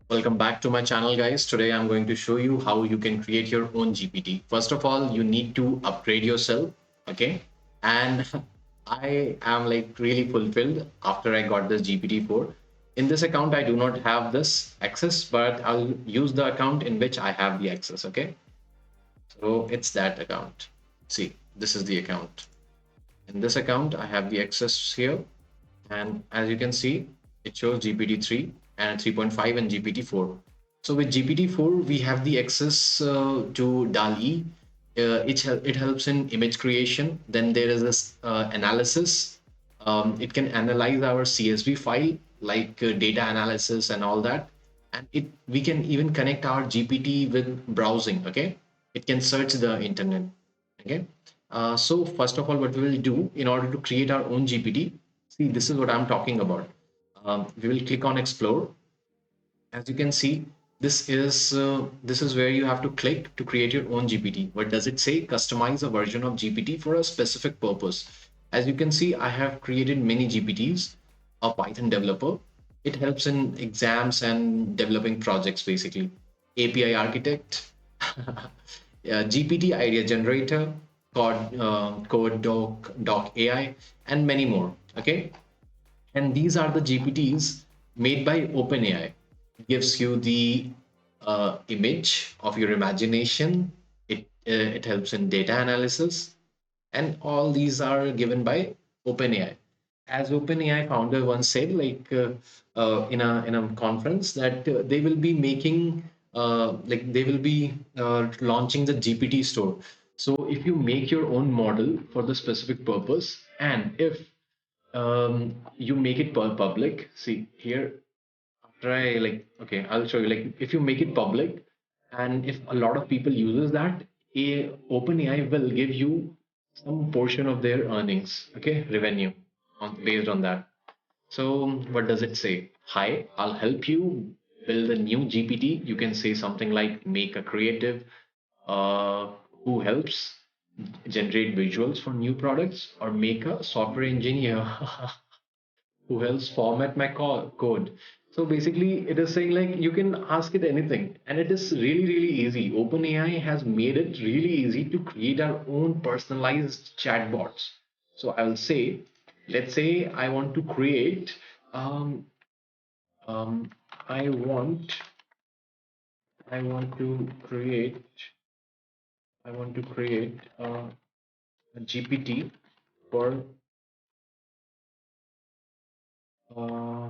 Welcome back to my channel, guys. Today I'm going to show you how you can create your own GPT. First of all, you need to upgrade yourself, okay? And I am like really fulfilled after I got this GPT-4. In this account, I do not have this access, but I'll use the account in which I have the access, okay? So it's that account. See, this is the account. In this account, I have the access here. And as you can see, it shows GPT-3 and 3.5 and GPT-4. So with GPT-4, we have the access to DALL-E. It helps in image creation. Then there is this analysis. It can analyze our CSV file, like data analysis and all that. And we can even connect our GPT with browsing. Okay, it can search the internet. Okay, so first of all, what we will do in order to create our own GPT. See, this is what I'm talking about. We will click on explore. As you can see, this is where you have to click to create your own GPT. What does it say? Customize a version of GPT for a specific purpose. As you can see, I have created many GPTs, a Python developer. It helps in exams and developing projects basically. API architect, GPT idea generator, code doc AI, and many more. Okay, and these are the GPTs made by OpenAI. It gives you the image of your imagination. It helps in data analysis, and all these are given by OpenAI. As OpenAI founder once said, like in a conference, that they will be making like they will be launching the GPT store. So if you make your own model for the specific purpose, and if you make it public, see here, after I like, okay, I'll show you, like if you make it public and if a lot of people uses that, a OpenAI will give you some portion of their earnings, okay, revenue based on that. So what does it say? Hi, I'll help you build a new GPT. You can say something like make a creative uh, who helps generate visuals for new products, or make a software engineer who helps format my code. So basically, it is saying like you can ask it anything, and it is really, really easy. OpenAI has made it really easy to create our own personalized chatbots. So I will say, let's say I want to create, um, um, I want, I want to create, I want to create a GPT for uh,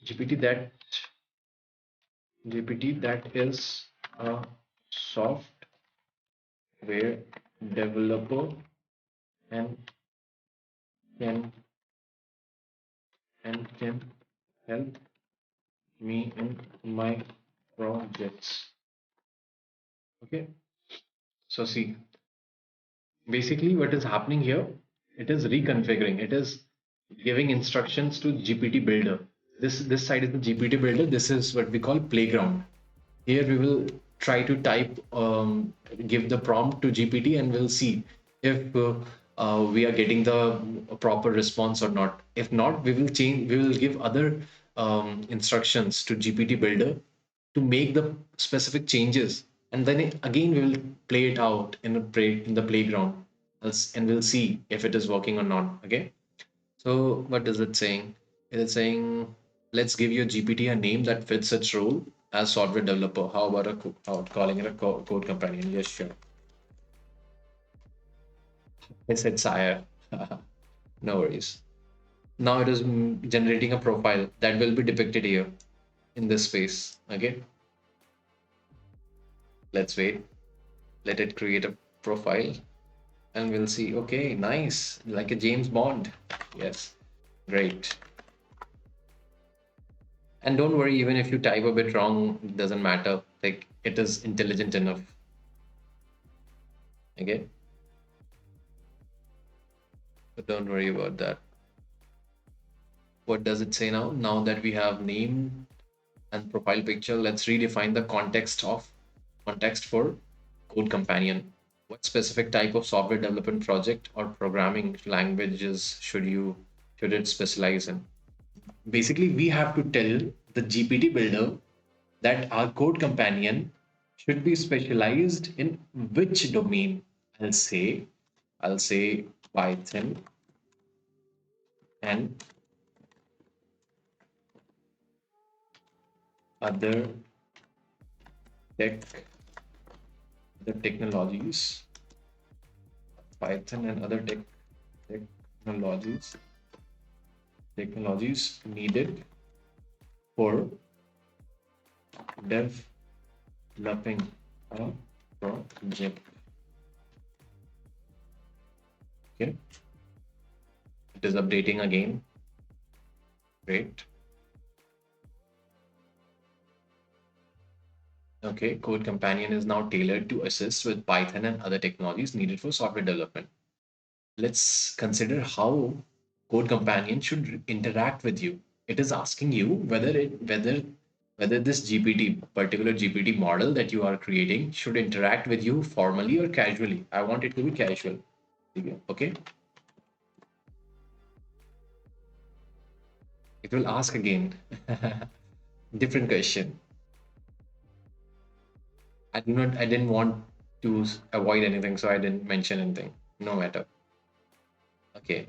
GPT that GPT that is a software developer and can can help me in my projects. Okay, so see, basically what is happening here, it is reconfiguring, it is giving instructions to GPT builder. This side is the GPT builder. This is what we call playground. Here we will try to type, give the prompt to GPT, and we'll see if we are getting the proper response or not. If not, we will give other instructions to GPT builder to make the specific changes, and then again we will play it out in the playground, and we'll see if it is working or not. Okay, so what is it saying? It is saying, let's give your GPT a name that fits its role as software developer. How about calling it a code companion? Yes, sure. I said sire. No worries. Now it is generating a profile that will be depicted here in this space. Okay, let's wait. Let it create a profile, and we'll see. Okay, nice. Like a James Bond. Yes, great. And don't worry, even if you type a bit wrong, it doesn't matter. Like it is intelligent enough. Okay, so don't worry about that. What does it say now? Now that we have name and profile picture, let's redefine the context for code companion. What specific type of software development project or programming languages should it specialize in? Basically, we have to tell the GPT builder that our code companion should be specialized in which domain. I'll say, I'll say Python and other tech, the technologies, Python and other technologies, technologies needed for developing a project. Okay, it is updating again. Great. Okay, Code Companion is now tailored to assist with Python and other technologies needed for software development. Let's consider how Code Companion should interact with you. It is asking you whether this GPT, particular GPT model that you are creating, should interact with you formally or casually. I want it to be casual. Okay, it will ask again. Different question. I didn't want to avoid anything, so I didn't mention anything. No matter. Okay.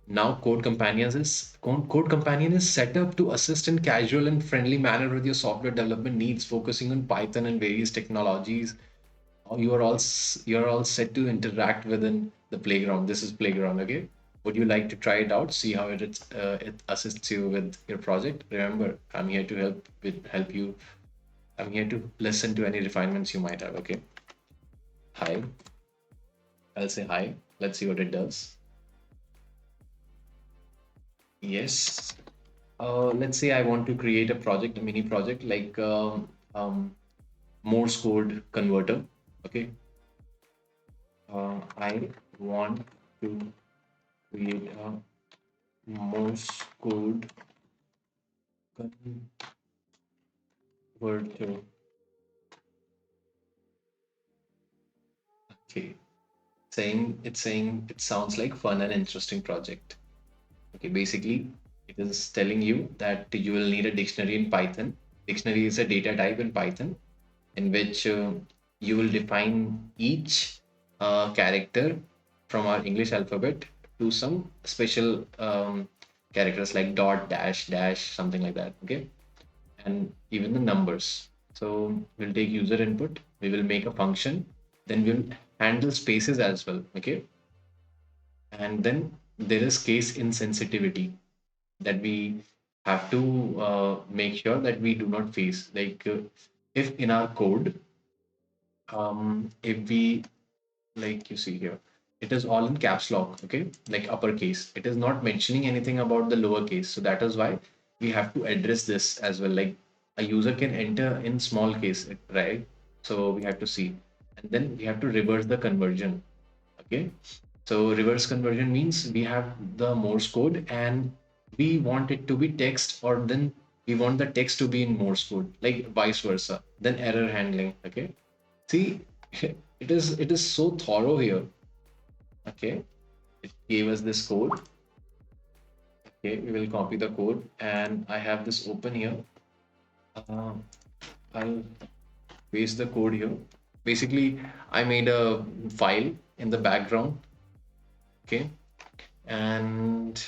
Now, Code Companion is set up to assist in casual and friendly manner with your software development needs, focusing on Python and various technologies. You are all set to interact within the playground. This is playground, okay? Would you like to try it out? See how it assists you with your project. Remember, I'm here to help you. I'm here to listen to any refinements you might have. Okay. Hi. I'll say hi. Let's see what it does. Yes. Let's say I want to create a project, a mini project like Morse code converter. Okay. I want to create a Morse code converter. Okay. Saying it sounds like fun and interesting project. Okay. Basically, it is telling you that you will need a dictionary in Python. Dictionary is a data type in Python in which you will define each character from our English alphabet to some special characters like dot, dash, dash, something like that. Okay. And even the numbers. So we'll take user input, we will make a function, then we'll handle spaces as well. Okay. And then there is case insensitivity that we have to make sure that we do not face. Like if in our code, if we like you see here, it is all in caps lock, okay, like uppercase. It is not mentioning anything about the lowercase, so that is why we have to address this as well. Like a user can enter in small case, right? So we have to see, and then we have to reverse the conversion. Okay, so reverse conversion means we have the Morse code and we want it to be text, or then we want the text to be in Morse code, like vice versa. Then error handling. Okay, see, it is so thorough here. Okay, it gave us this code. Okay, we will copy the code, and I have this open here. Uh, I'll paste the code here. Basically, I made a file in the background. Okay, and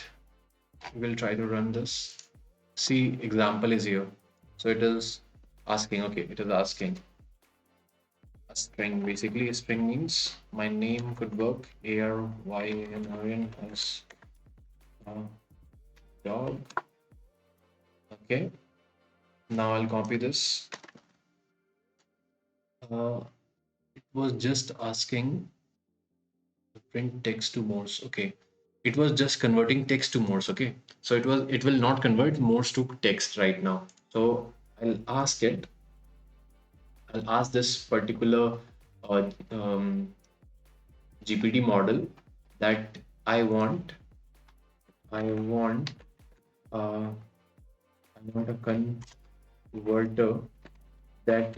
we'll try to run this. See, example is here. So it is asking. Okay, it is asking a string. Basically, a string means my name could work. ARYNRN as dog. Okay, now I'll copy this. It was just asking to print text to Morse. Okay, it was just converting text to Morse. Okay, so it will not convert Morse to text right now. So I'll ask it. I'll ask this particular GPT model that I want. I want. Uh, I want a converter that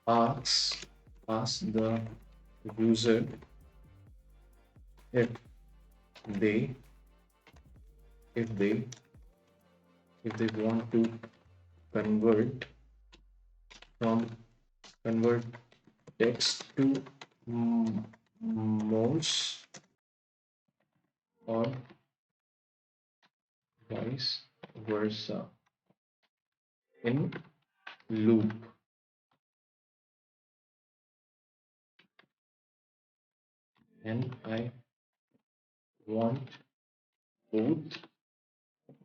asks the user if they if they if they want to convert from convert text to Morse or vice versa in loop, and I want both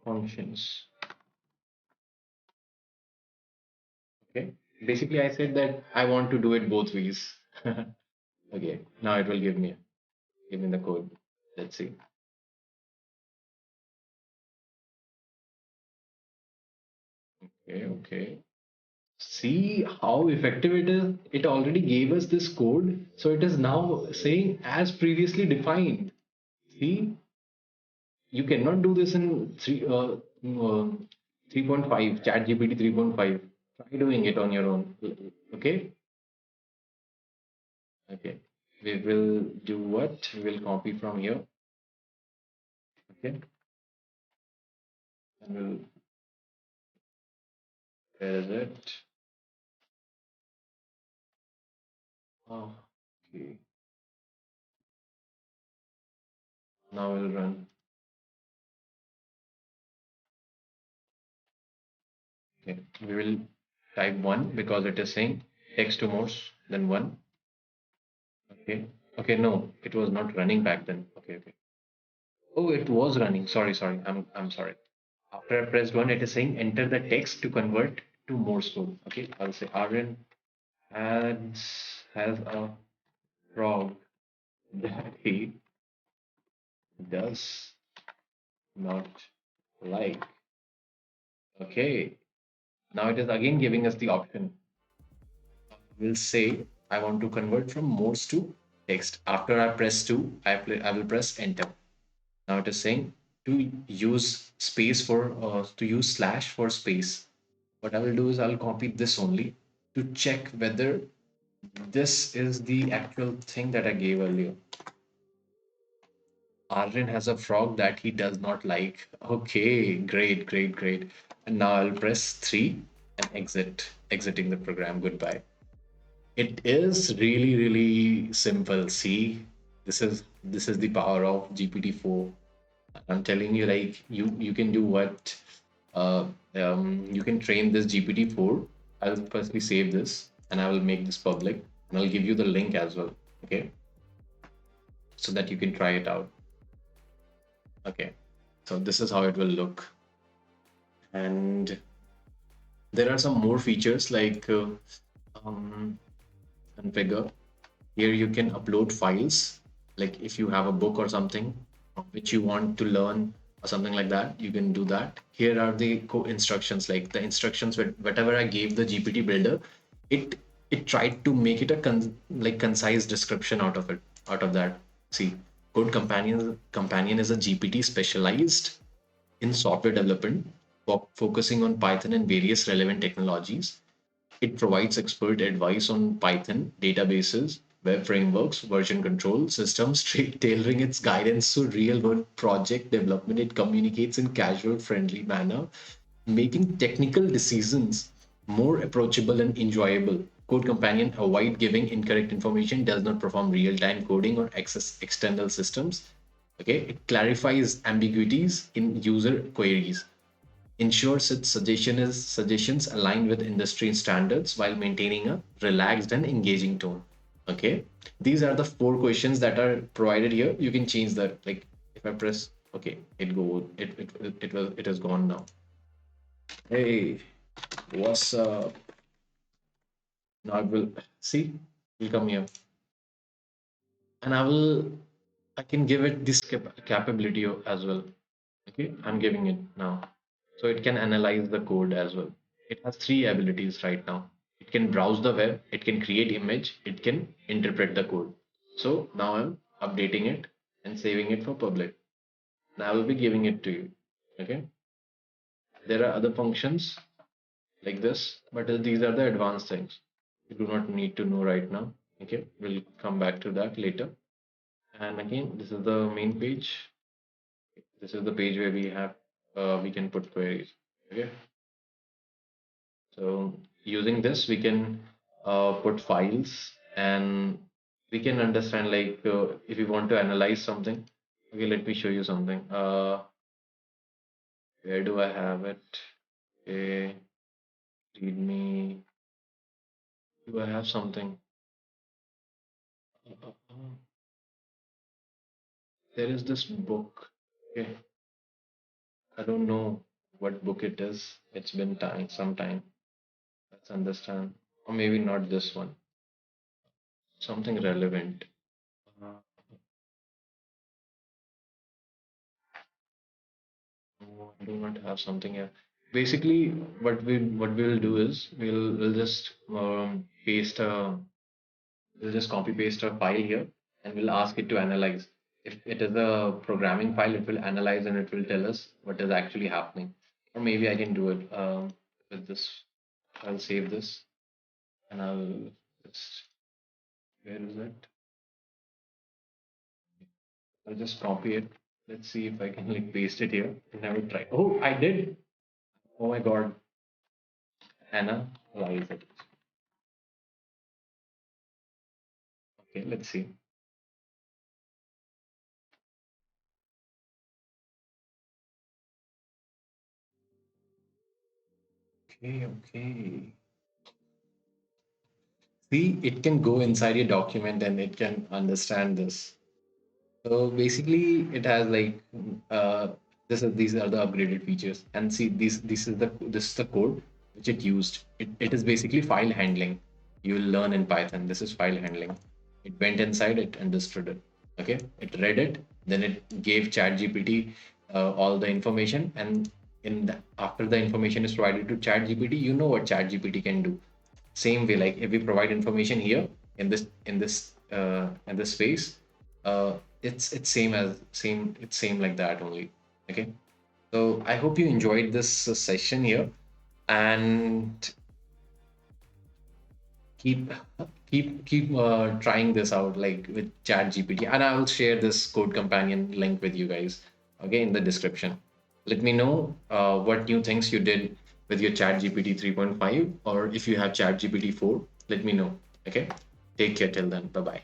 functions. Okay. Basically, I said that I want to do it both ways. Okay. Now it will give me the code. Let's see. Okay. Okay. See how effective it is. It already gave us this code, so it is now saying as previously defined. See, you cannot do this in 3.5, ChatGPT 3.5. Try doing it on your own. Okay. Okay. We will do what? We will copy from here. Okay. And we'll where is it? Oh, okay. Now we'll run. Okay. We will type one because it is saying text to Morse, then one. Okay. Okay. No, it was not running back then. Okay. Okay. Oh, it was running. Sorry. Sorry. I'm sorry. After I pressed one, it is saying enter the text to convert to Morse code. Okay. I'll say Aryan has a frog that he does not like. Okay. Now it is again giving us the option. Will say I want to convert from Morse to text. After I press 2, I will press enter. Now it is saying to use space for to use slash for space. What I will do is I'll copy this only to check whether this is the actual thing that I gave earlier. Arjun has a frog that he does not like. Okay, great, great, great. And now I'll press 3 and exiting the program. Goodbye. It is really, really simple. See, this is the power of GPT-4. I'm telling you, like you can do what you can train this GPT-4. I'll firstly save this and I will make this public and I'll give you the link as well. Okay, so that you can try it out. Okay, so this is how it will look, and there are some more features like um, configure. Here you can upload files, like if you have a book or something which you want to learn or something like that, you can do that. Here are the instructions, like the instructions whatever I gave the GPT builder, it it tried to make it a like concise description out of that. See, Code Companion is a GPT specialized in software development, focusing on Python and various relevant technologies. It provides expert advice on Python databases, web frameworks, version control systems, tailoring its guidance to real-world project development. It communicates in casual, friendly manner, making technical decisions more approachable and enjoyable. Code Companion avoid giving incorrect information, does not perform real-time coding or access external systems. Okay, it clarifies ambiguities in user queries, ensures its suggestions align with industry standards while maintaining a relaxed and engaging tone. Okay, these are the four questions that are provided here. You can change that. Like if I press, okay, it has gone now. Hey, what's up? Now I will see. Will come here, and I can give it this capability as well. Okay, I'm giving it now. So it can analyze the code as well. It has three abilities right now. It can browse the web, it can create image, it can interpret the code. So now I'm updating it and saving it for public. Now I will be giving it to you. Okay. There are other functions like this, but these are the advanced things. You do not need to know right now. Okay. We'll come back to that later. And again, this is the main page. This is the page where we can put queries. Okay. So using this we can put files, and we can understand like if you want to analyze something. Okay, let me show you something. Where do I have it? Okay, read me. Do I have something? There is this book. Okay, I don't know what book it is. It's been time, some time. Let's understand. Or maybe not this one. Something relevant. Uh, no, I do not have something here. Basically, what we'll do is we'll just paste a we'll just copy paste a file here, and we'll ask it to analyze. If it is a programming file, it will analyze and it will tell us what is actually happening. Or maybe I can do it with this. I'll save this and I'll just, where is it? I'll just copy it. Let's see if I can like paste it here and I will try. Oh, I did. Oh my God. Anna, analyze it. Okay, let's see. Okay, okay. See, it can go inside your document and it can understand this. So basically, it has like uh, these are the upgraded features, and see this is the code which it used. It is basically file handling. You will learn in Python. This is file handling. It went inside, it understood it. Okay, it read it, then it gave ChatGPT all the information, and after the information is provided to ChatGPT, you know what ChatGPT can do. Same way, like if we provide information here in this space, it's same like that only. Okay, so I hope you enjoyed this session here, and keep keep trying this out like with chat gpt, and I will share this code companion link with you guys, okay, in the description. Let me know what new things you did with your chat gpt 3.5, or if you have chat gpt 4, let me know. Okay, take care till then. Bye bye.